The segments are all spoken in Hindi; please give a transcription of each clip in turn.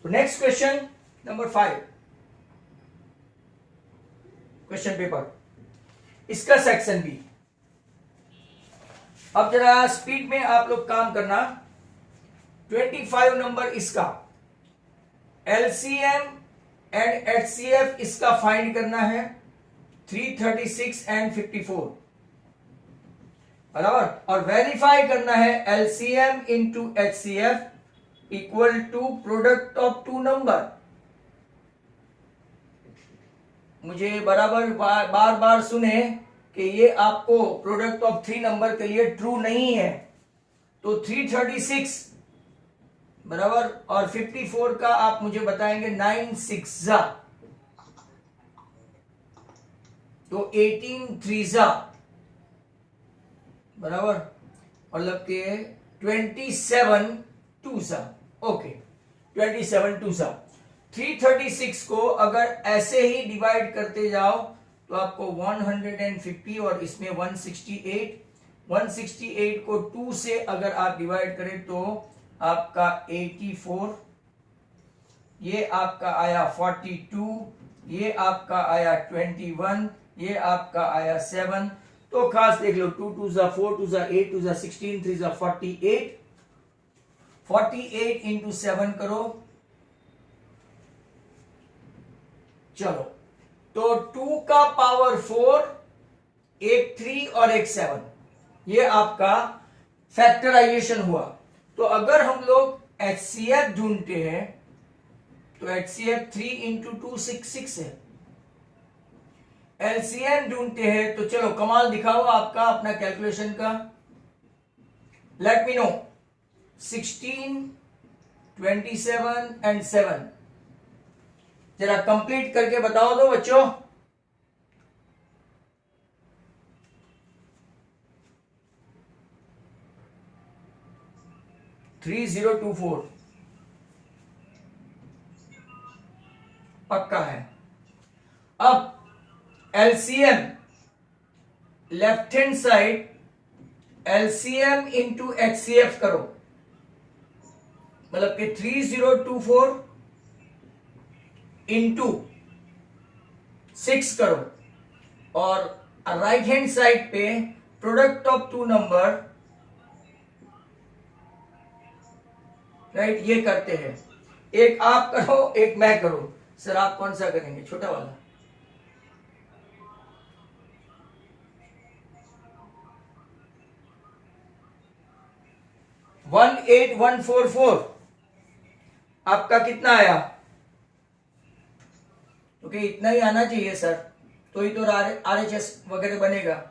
तो next question number 5, question paper, इसका सेक्शन बी। अब जरा स्पीड में आप लोग काम करना। 25 नंबर इसका एलसीएम एंड एचसीएफ इसका फाइंड करना है, 336 एंड 54 बराबर, और वेरीफाई करना है LCM into HCF equal to product of two number. मुझे बराबर बार बार सुने कि ये आपको प्रोडक्ट ऑफ 3 नंबर के लिए ट्रू नहीं है। तो 336 बराबर और 54 का आप मुझे बताएंगे 9 6 जा, तो 18 3 जा बराबर, मतलब कि 27 2 जा। ओके, 27 2 जा। 336 को अगर ऐसे ही डिवाइड करते जाओ तो आपको 150 और इसमें 168, 168 को 2 से अगर आप डिवाइड करें तो आपका 84, ये आपका आया 42, ये आपका आया 21, ये आपका आया 7। तो खास देख लो, 2 2 जा 4, 2 जा 8, 2 जा 16, 3 जा 48, 48 इंटू 7 करो। चलो, तो 2 का पावर 4, एक 3 और एक 7, ये आपका फैक्टराइजेशन हुआ। तो अगर हम लोग एचसीएफ ढूंढते हैं तो एचसीएफ 3 इंटू 2 6 है। एलसीएम ढूंढते हैं तो चलो कमाल दिखाओ आपका अपना कैलकुलेशन का। लेट मी नो 16, 27 एंड 7, जरा कंप्लीट करके बताओ दो बच्चों। थ्री 024 पक्का है। अब LCM left hand side LCM into HCF करो, मतलब कि 3024 इंटू 6 करो, और राइट हैंड साइड पे product of two number, right, ये करते हैं। एक आप करो एक मैं करूं। सर आप कौन सा करेंगे? छोटा वाला। वन 8144 आपका कितना आया? ओके, इतना ही आना चाहिए सर, तो ही तो आरएचएस वगैरह बनेगा।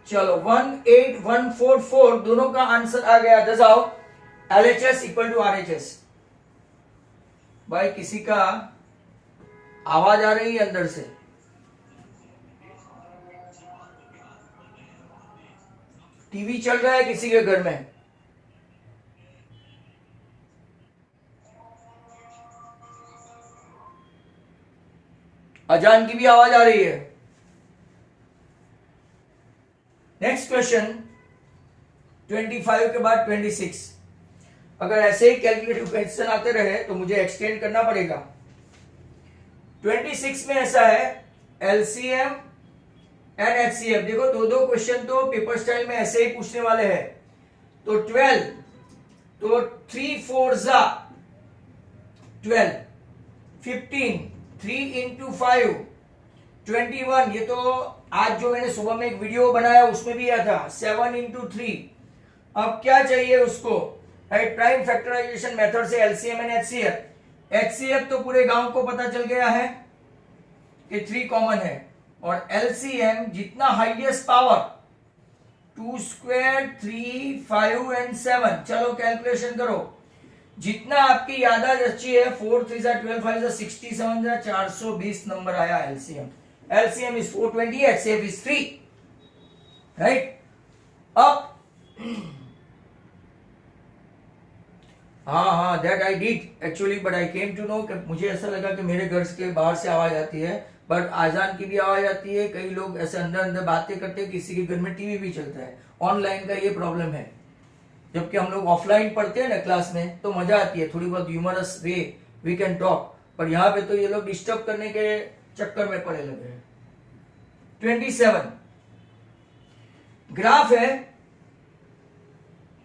चलो 18144 दोनों का आंसर आ गया। दसाओ एलएचएस इक्वल टू आरएचएस। भाई किसी का आवाज आ रही है अंदर से? टीवी चल रहा है किसी के घर में? अजान की भी आवाज आ रही है? नेक्स्ट क्वेश्चन 25 के बाद 26। अगर ऐसे ही कैलकुलेटिव क्वेश्चन आते रहे तो मुझे एक्सटेंड करना पड़ेगा। 26 में ऐसा है एलसीएम एंड एचसीएफ। देखो दो दो क्वेश्चन तो पेपर स्टाइल में ऐसे ही पूछने वाले हैं। तो 12, तो 3 4 जा 12, 15, 3 इंटू 5 21। ये तो आज जो मैंने सुबह में एक वीडियो बनाया उसमें भी आया था। 7 इंटू 3। अब क्या चाहिए उसको? राइट, प्राइम फैक्टराइजेशन मेथड से एलसीएम एंड एचसीएफ। एचसीएफ तो पूरे गांव को पता चल गया है कि 3 कॉमन है, और एलसीएम जितना हाईएस्ट पावर 2 स्क्वायर 3 5 एंड 7। चलो कैलकुलेशन करो, जितना आपकी यादाश्त अच्छी है। 4 3 12 5 60 7 420 नंबर आया LCM. LCM is 420, HCF is 3, right? अब हाँ that I did actually, but I came to know कि मुझे ऐसा लगा कि मेरे घर के बाहर से आवाज आती है, बट आजान की भी आवाज आती है, कई लोग ऐसे अंदर अंदर बातें करते हैं, किसी के घर में टीवी भी चलता है। ऑनलाइन का ये प्रॉब्लम है, जबकि हम लोग ऑफलाइन पढ़ते हैं ना क्लास में तो मजा आती है, थोड़ी बहुत humorous way we can talk, पर यहाँ पे तो ये लोग डिस्टर्ब करने के चक्कर में पड़े लगे हैं। 27 ग्राफ है,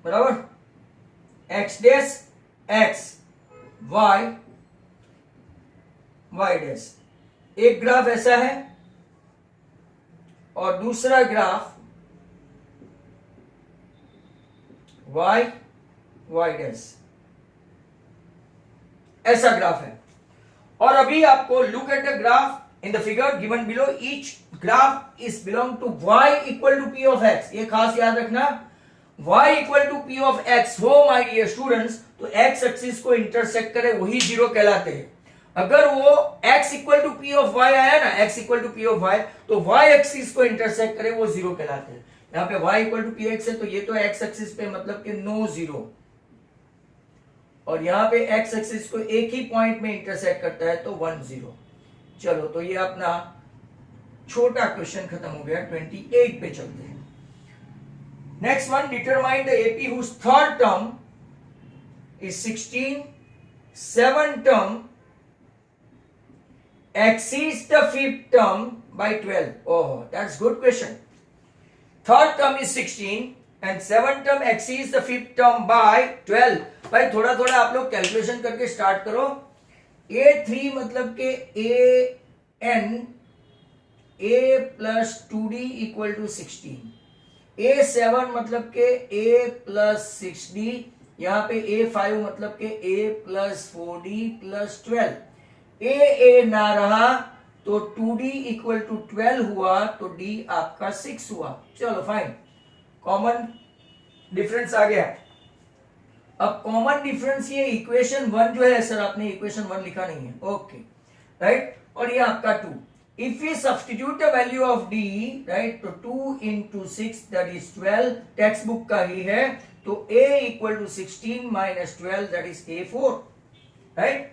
बराबर, X dash X Y Y dash. एक ग्राफ ऐसा है और दूसरा ग्राफ वाई वाई डैश, ऐसा ग्राफ है। और अभी आपको look at the graph in the figure given below, each graph is belong to y equal to p of x। ये खास याद रखना, y equal to p of x हो माय डियर स्टूडेंट्स, तो x एक्सिस को इंटरसेक्ट करे वही जीरो कहलाते हैं। अगर वो x equal to p of y आया ना, x equal to p of y, तो y एक्सिस को इंटरसेक्ट करे वो जीरो कहलाते हैं। यहाँ पे y इक्वल टू px है, तो ये तो x एक्सिस पे मतलब कि नो जीरो, और यहाँ पे x एक्सिस को एक ही पॉइंट में इंटरसेक्ट करता है तो 1 0। चलो, तो ये अपना छोटा क्वेश्चन खत्म हो गया। 28 पे चलते हैं। Next one, determine the AP whose third term is 16, seven term exceeds the fifth term by 12. Oh, that's good question. Third term is 16 and seventh term exceeds the fifth term by 12. भाई थोड़ा थोड़ा आप लोग कैलकुलेशन करके स्टार्ट करो। A3 मतलब के AN A plus 2D equal to 16, A7 मतलब के A प्लस 6D, यहाँ पे A5 मतलब के A plus 4D plus 12। A ना रहा तो 2D इक्वल टू 12 हुआ, तो D आपका 6 हुआ। चलो फाइन, कॉमन डिफरेंस आ गया। अब कॉमन डिफरेंस ये इक्वेशन 1 जो है, सर आपने इक्वेशन 1 लिखा नहीं है, ओके राइट, और ये आपका 2। If we substitute the value of D, right, तो 2 into 6 that is 12, text book का ही है, तो A equal to 16 minus 12 that is A4, right.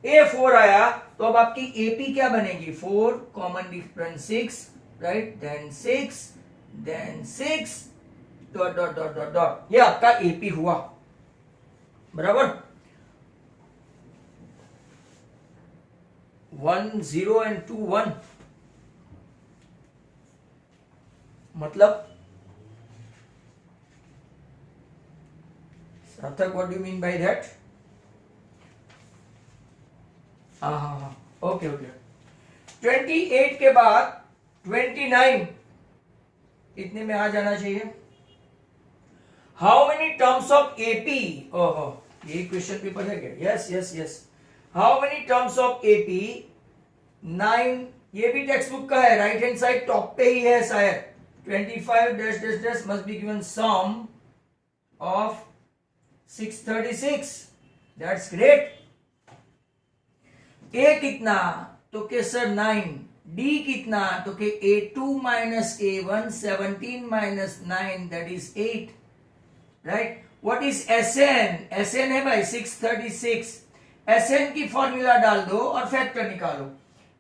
A4 आया तो अब आपकी AP क्या बनेगी, 4 common difference 6, right, then 6 then 6 dot dot dot dot dot, ये आपका AP हुआ, बराबर। 1 0 एंड 2 1, मतलब सार्थक, what do you mean by that? हाँ, ओके ओके। 28 के बाद 29 इतने में आ जाना चाहिए। How many terms of AP, ओहो ये क्वेश्चन पेपर है क्या? Yes yes yes. How many terms of AP? 9, ये भी टेक्स्ट बुक का है, राइट हैंड साइड टॉप पे ही है शायद। 25 dash dash dash must be given sum of 636, that's great। A कितना, तो के सर 9, D कितना, तो के A2 minus A1, 17 minus 9 that is 8, right. What is SN? SN है भाई 636। SN की फॉर्मूला डाल दो और फैक्टर निकालो,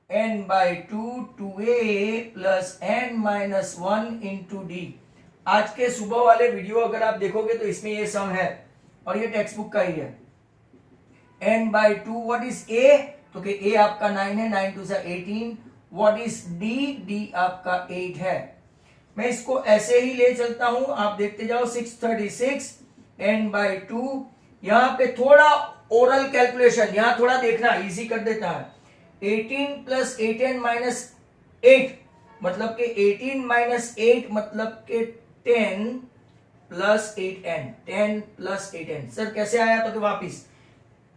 n by 2 2A plus n minus 1 into D। आज के सुबह वाले वीडियो अगर आप देखोगे तो इसमें ये सम है और ये टेक्स्ट बुक का ही है। n by 2, what is A, तो कि A आपका 9 है, 9 2 18। What is D? D आपका 8 है। मैं इसको ऐसे ही ले चलता हूं, आप देखते जाओ। 636 n बाई 2, यहां पे थोड़ा ओरल कैलकुलेशन, यहां थोड़ा देखना इजी कर देता है। 18 प्लस 8n माइनस 8 मतलब के 18 माइनस 8 मतलब के 10 plus 8n, 10 plus 8n। Sir कैसे आया, तो कि वापिस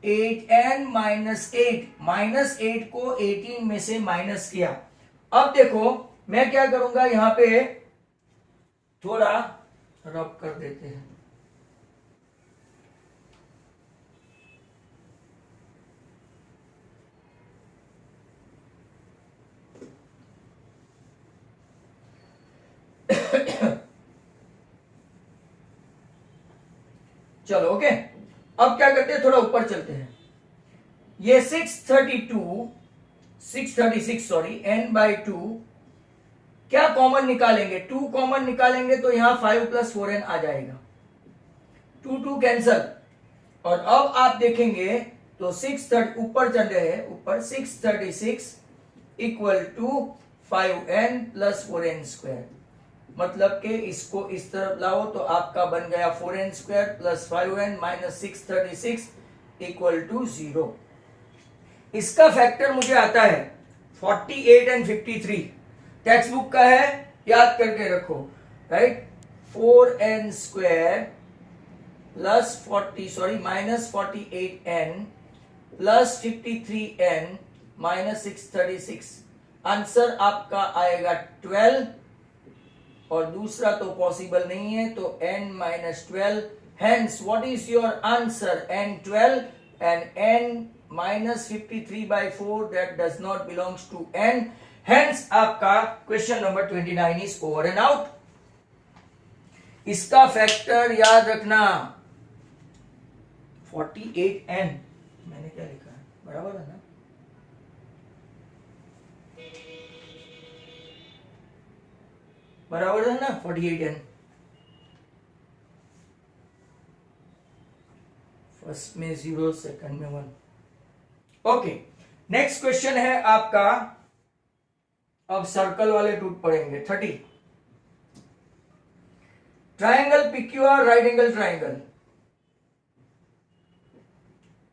8n माइनस 8, माइनस 8 को 18 में से माइनस किया। अब देखो मैं क्या करूंगा, यहां पे थोड़ा रब कर देते हैं। चलो ओके, अब क्या करते हैं, थोड़ा ऊपर चलते हैं। ये 636 सॉरी n/2 क्या कॉमन निकालेंगे, 2 कॉमन निकालेंगे तो यहां 5 + 4n आ जाएगा, 2 कैंसल। और अब आप देखेंगे तो 630 ऊपर चल रहे हैं, ऊपर 636 = 5n + 4n²। मतलब कि इसको इस तरफ लाओ तो आपका बन गया 4n² + 5n - 636 = 0। इसका फैक्टर मुझे आता है 48 और 53, टेक्स्ट बुक का है, याद करके रखो, right. 4n² + 48n + 53n - 636, answer आपका आएगा 12, और दूसरा तो पॉसिबल नहीं है, तो n - 12। Hence what is your answer, n12 and n - 53/4 that does not belongs to n। Hence आपका question number 29 is over and out. इसका फैक्टर याद रखना 48n, मैंने क्या लिखा है, बराबर है ना, बराबर है ना 48n। फर्स्ट में 0, सेकंड में 1। ओके, नेक्स्ट क्वेश्चन है आपका, अब सर्कल वाले टूट पड़ेंगे। 30, triangle PQR right angle triangle,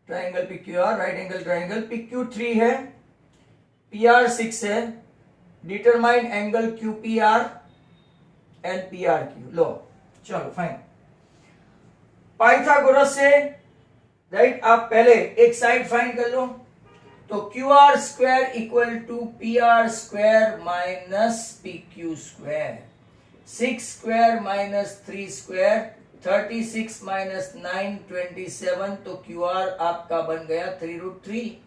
triangle PQR right angle triangle, PQ 3 है, PR 6 है, determine angle QPR and PRQ। लो चलो फाइन, पाइथागोरस से राइट आप पहले एक साइड फाइंड कर लो, तो QR² = PR² - PQ², 6² - 3², 36 - 9 27, तो QR आपका बन गया 3√3।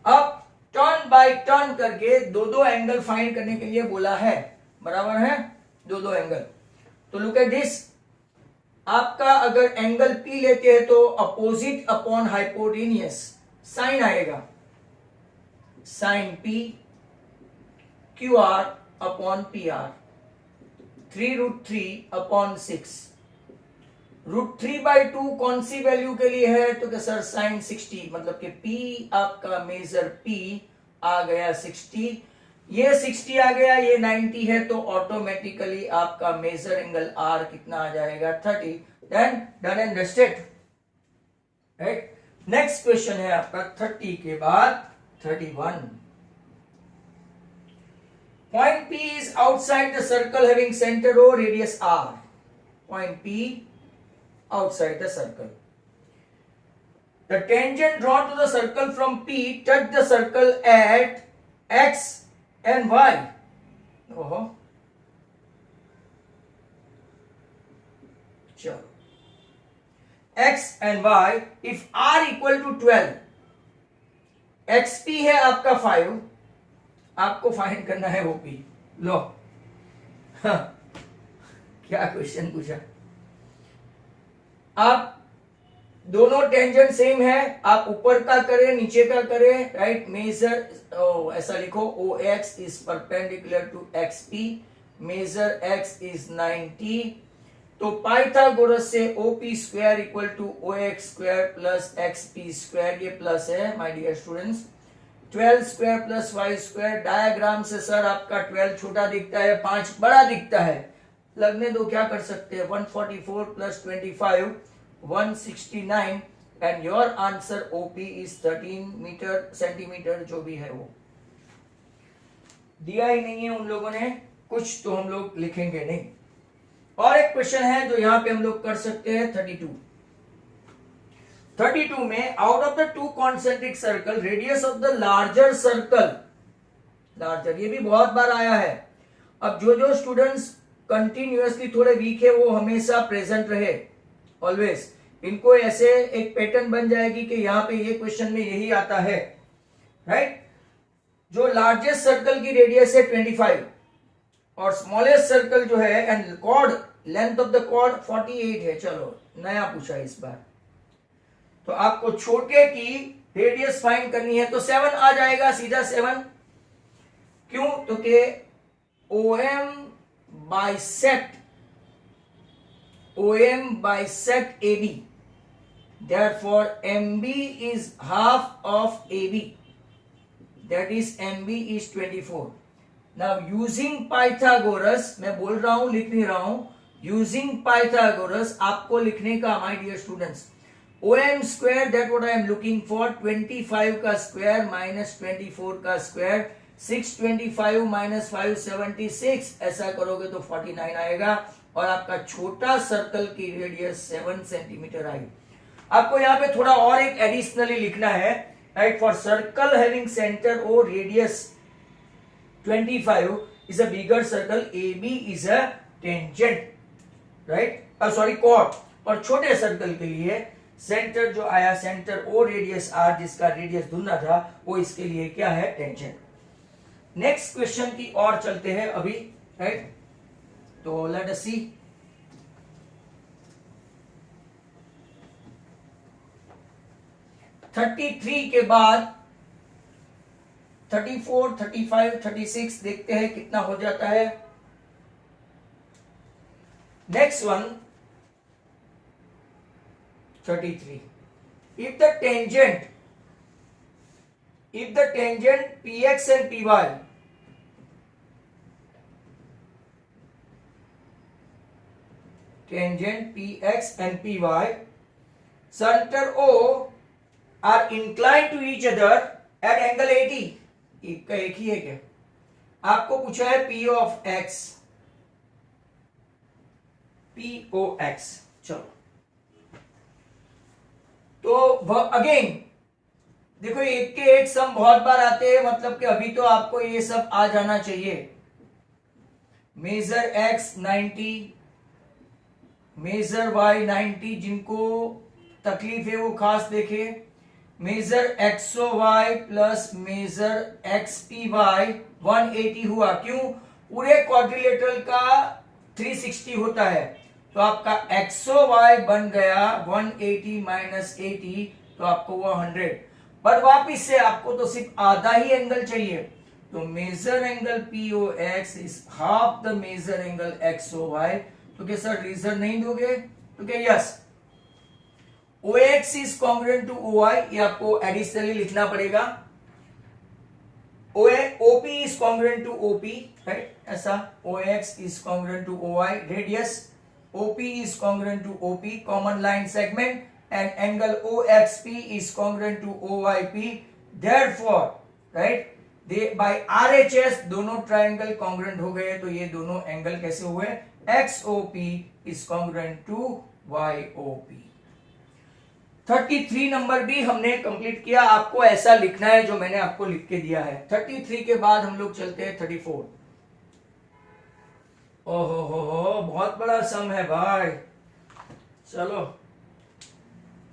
अब टर्न बाय टर्न करके दो एंगल फाइंड करने के लिए बोला है, बराबर है, दो एंगल। तो लुक एट दिस, आपका अगर एंगल P लेते हैं तो अपोजिट अपॉन हाइपोटेनियस साइन आएगा, sine P QR upon PR, 3√3/6। √3/2 कौन सी वैल्यू के लिए है, तो सर साइन 60, मतलब कि P आपका मेजर P आ गया 60, ये 60 आ गया, ये 90 है, तो ऑटोमेटिकली आपका मेजर एंगल R कितना आ जाएगा 30। Then done and dusted, right. Next question है आपका 30 के बाद 31। Point P is outside the circle having center O, radius R. Point P outside the circle. The tangent drawn to the circle from P touch the circle at X and Y. Oh. Sure. X and Y if R = 12, XP है आपका 5, आपको फाइंड करना है OP। लो हाँ, क्या क्वेश्चन पूछा, आप दोनों टेंजेंट सेम है, आप ऊपर का करें नीचे का करें, राइट। मेजर ऐसा लिखो, OX is perpendicular to XP, measure X is 90, तो पाइथागोरस से OP² = OX² + XP², ये प्लस है माय डियर स्टूडेंट्स। 12² + 5², डायग्राम से सर आपका 12 छोटा दिखता है, 5 बड़ा दिखता है, लगने दो, क्या कर सकते हैं, 144 + 25 169, and your answer OP is 13 centimetre, जो भी है वो दिया ही नहीं है उन लोगों ने कुछ, तो हम लोग लिखेंगे नहीं। और एक क्वेश्चन है जो यहां पे हम लोग कर सकते हैं 32 में, out of the 2 concentric circle radius of the larger circle, larger ये भी बहुत बार आया है। अब जो स्टूडेंट्स कंटिन्यूअसली थोड़े वीक है वो हमेशा प्रेजेंट रहे, ऑलवेज, इनको ऐसे एक पैटर्न बन जाएगी कि यहां पे ये क्वेश्चन में यही आता है, राइट। जो लार्जेस्ट सर्कल की रेडियस है 25 और स्मॉलेस्ट सर्कल जो है, and chord length of the chord 48 है। चलो नया पूछा इस बार। तो आपको छोटे की रेडियस फाइंड करनी है तो 7 आ जाएगा सीधा 7। क्यों? तो के OM bisect AB, therefore MB is half of AB, that is MB is 24. Now using Pythagoras, मैं बोल रहा हूं लिख नहीं रहा हूं, using Pythagoras आपको लिखने का my dear students, OM square that what I am looking for, 25 का स्क्वायर माइनस 24 का स्क्वायर, 625 माइनस 576, ऐसा करोगे तो 49 आएगा और आपका छोटा सर्कल की रेडियस 7 सेंटीमीटर आई। आपको यहाँ पे थोड़ा और एक एडिशनली लिखना है, right, for circle having centre और radius 25 is a bigger circle, AB is a tangent, right, sorry chord, और छोटे सर्कल के लिए सेंटर जो आया, सेंटर और रेडियस R जिसका रेडियस ढूंढना था, वो इसके लिए क्या है, टेंजेंट। नेक्स्ट क्वेश्चन की और चलते हैं अभी, राइट, तो लेट अस सी। (33) के बाद 34, 35, 36 देखते हैं कितना हो जाता है। Next one 33. If the tangent px and py center O are inclined to each other at angle 80, का एक ही है क्या? आपको पूछा है P of x, चलो तो अगेन देखो एक के एक सम बहुत बार आते हैं, मतलब कि अभी तो आपको ये सब आ जाना चाहिए। मेजर x 90, मेजर y 90, जिनको तकलीफ है वो खास देखे। Measure XOY plus measure XPY 180 हुआ। क्यों? पूरे क्वाड्रिलेटरल का 360 होता है, तो आपका XOY बन गया 180 माइनस 80, तो आपको वो 100। बट वापिस से आपको तो सिर्फ आधा ही एंगल चाहिए, तो measure angle POX is half the measure angle XOY। तो क्या सर रीजन नहीं दोगे? तो क्या yes, OX is congruent to OY, ये आपको एडिशनली लिखना पड़ेगा। OP is congruent to OP, right, ऐसा OX is congruent to OY, radius OP is congruent to OP, common line segment, and angle OXP is congruent to OYP. Therefore, right, they by RHS दोनों ट्रायंगल congruent हो गए, तो ये दोनों एंगल कैसे हुए? XOP is congruent to YOP। 33 number भी हमने कंप्लीट किया। आपको ऐसा लिखना है जो मैंने आपको लिख के दिया है। 33 के बाद हम लोग चलते हैं 34। ओहो हो, बहुत बड़ा सम है भाई। चलो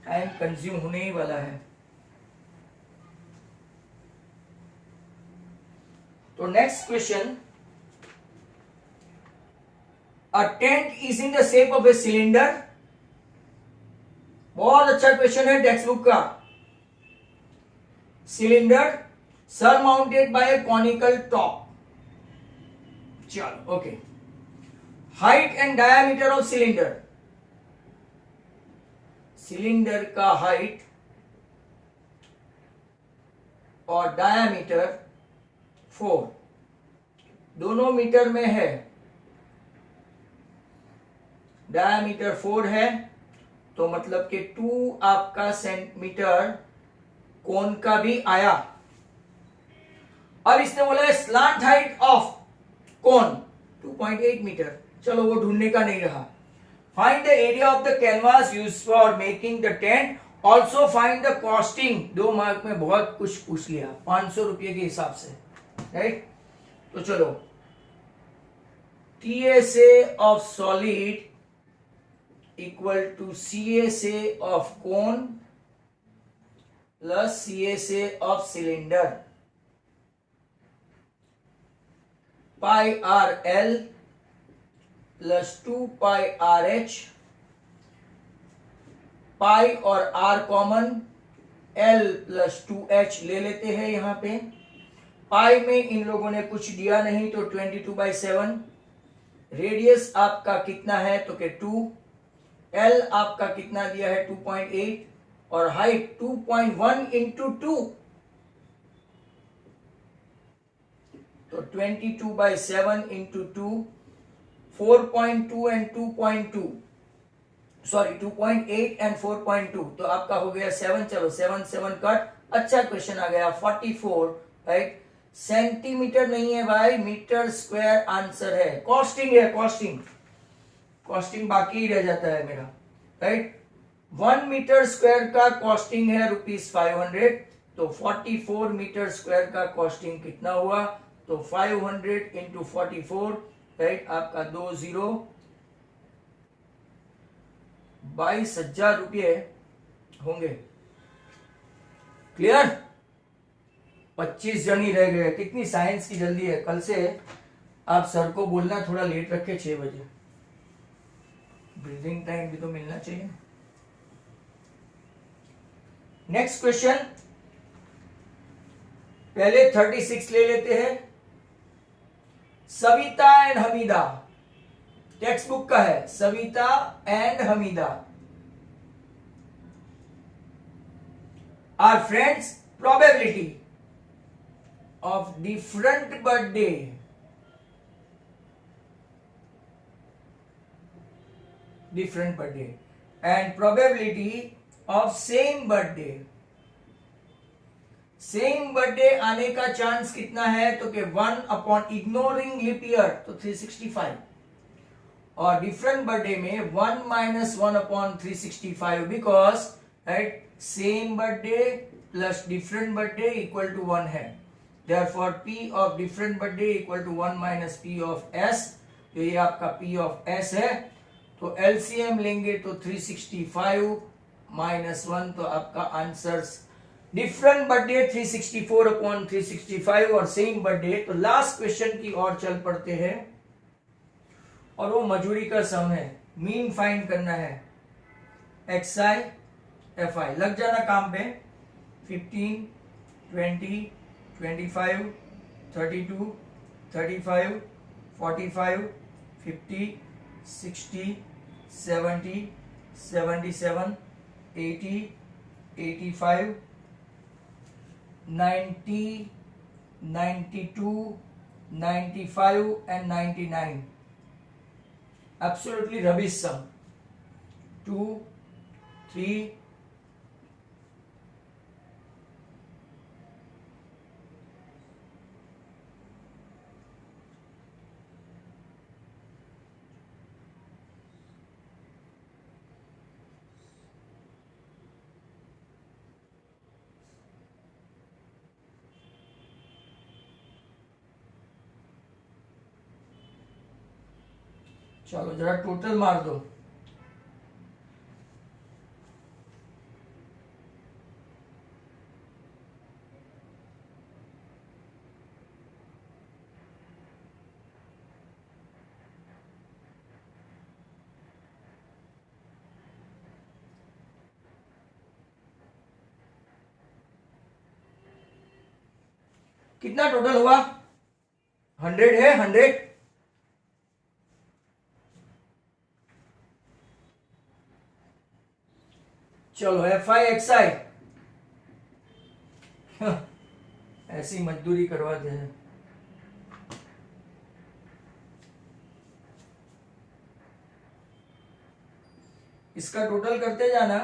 टाइम कंज्यूम होने ही वाला है। तो next question, a tent is in the shape of a cylinder. बहुत अच्छा क्वेश्चन है टेक्स्ट बुक का। Cylinder surmounted by a conical top. चलो okay, height and diameter of cylinder, cylinder का हाइट और डायमीटर 4, दोनों मीटर में है। डायमीटर 4 है, तो मतलब कि 2 आपका सेंटीमीटर कोन का भी आया। और इसने बोला है slant height of cone 2.8 metre. चलो वो ढूंढने का नहीं रहा। Find the area of the canvas used for making the tent, also find the costing. 2 mark में बहुत कुछ पूछ लिया, 500 रुपये के हिसाब से, राइट। तो चलो, TSA of solid equal to CSA of cone plus CSA of cylinder, pi RL plus 2πRh, pi और r common, l plus 2h ले लेते हैं यहां पे। पाई में इन लोगों ने कुछ दिया नहीं तो 22/7। रेडियस आपका कितना है तो के 2, l आपका कितना दिया है 2.8 और हाइट 2.1 इंटू 2 तो 22/7 इंटू 2, 4.2 एंड 2.2 सॉरी 2.8 एंड 4.2 तो आपका हो गया 7। चलो 7 7 कट। अच्छा क्वेश्चन आ गया 44, राइट। सेंटीमीटर नहीं है भाई, मीटर स्क्वायर आंसर है। कॉस्टिंग है, कॉस्टिंग बाकी ही रह जाता है मेरा, राइट। 1 मीटर स्क्वायर का कॉस्टिंग है ₹500, तो 44 मीटर स्क्वायर का कॉस्टिंग कितना हुआ तो 500 इंटू 44, राइट। आपका 20 22,000 रुपये होंगे। क्लियर? 25 जन ही रह गए। कितनी साइंस की जल्दी है। कल से आप सर को बोलना थोड़ा लेट रखे, 6 बजे। ब्रीदिंग टाइम भी तो मिलना चाहिए। नेक्स्ट क्वेश्चन, पहले 36 ले लेते हैं। Savita and Hamida, text book का है, Savita and Hamida are friends, probability of different birthday and probability of same birthday आने का चांस कितना है तो कि 1 अपॉन इग्नोरिंग लीप ईयर तो 365 और डिफरेंट बर्थडे में 1 minus 1 upon 365 because right same birthday plus different birthday equal to 1 है। Therefore P of different birthday equal to 1 minus P of S, तो ये आपका P ऑफ S है। तो LCM लेंगे तो 365 माइनस 1 तो आपका आंसर डिफरेंट बर्थडे 364 अपॉन 365 और सेम बर्थडे। तो लास्ट क्वेश्चन की ओर चल पड़ते हैं और वो मजूरी का सम है, मीन फाइंड करना है, XI FI। लग जाना काम पे। 15 20 25 32 35 45 50 60 70 77 80 85 90 92 95 and 99। absolutely rubbish sum। 2 3 चलो जरा टोटल मार दो। कितना टोटल हुआ? 100 है, 100। चलो FI XI ऐसी मजदूरी करवा दे। इसका टोटल करते जाना।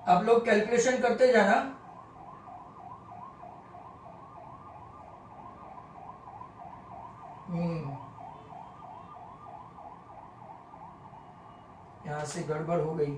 आप लोग कैलकुलेशन करते जाना। यहां से गड़बड़ हो गई।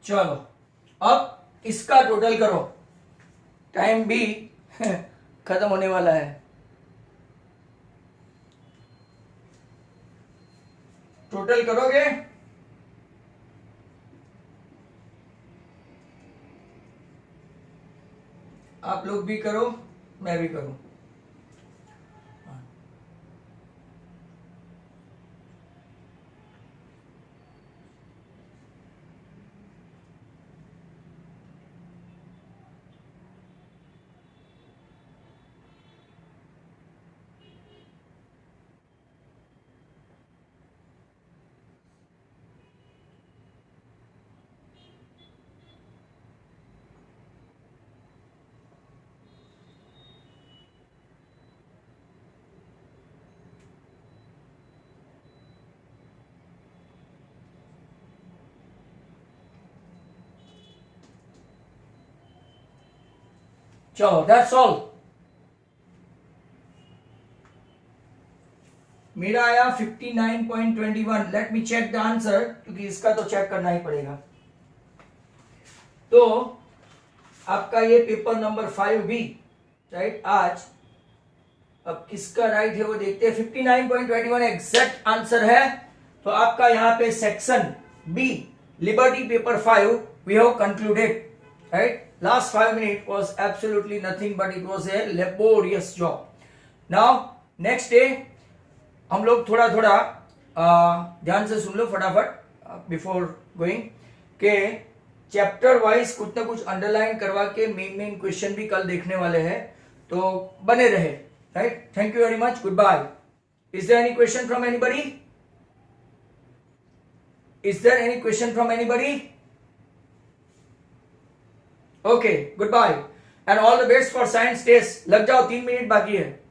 चलो अब इसका टोटल करो, टाइम भी खत्म होने वाला है। टोटल करोगे? आप लोग भी करो, मैं भी करूं। चलो दैट्स ऑल। मेरा आया 59.21। Let me check the answer, क्योंकि इसका तो चेक करना ही पड़ेगा। तो आपका ये पेपर नंबर 5 भी राइट आज। अब किसका राइट है वो देखते हैं। 59.21 एग्जैक्ट आंसर है। तो आपका यहाँ पे section B liberty paper 5 we have concluded right. Last 5 minutes was absolutely nothing, but it was a laborious job. Now next day हम लोग थोड़ा थोड़ा ध्यान से सुन लो फटाफट बिफोर गोइंग के चैप्टर वाइज कुछ ना कुछ अंडरलाइन करवा के मेन क्वेश्चन भी कल देखने वाले हैं, तो बने रहे right. Thank you very much, good bye. Is there any question from anybody? Is there any question from anybody? Okay, good bye and all the best for science test. लग जाओ, 3 मिनट बाकी है।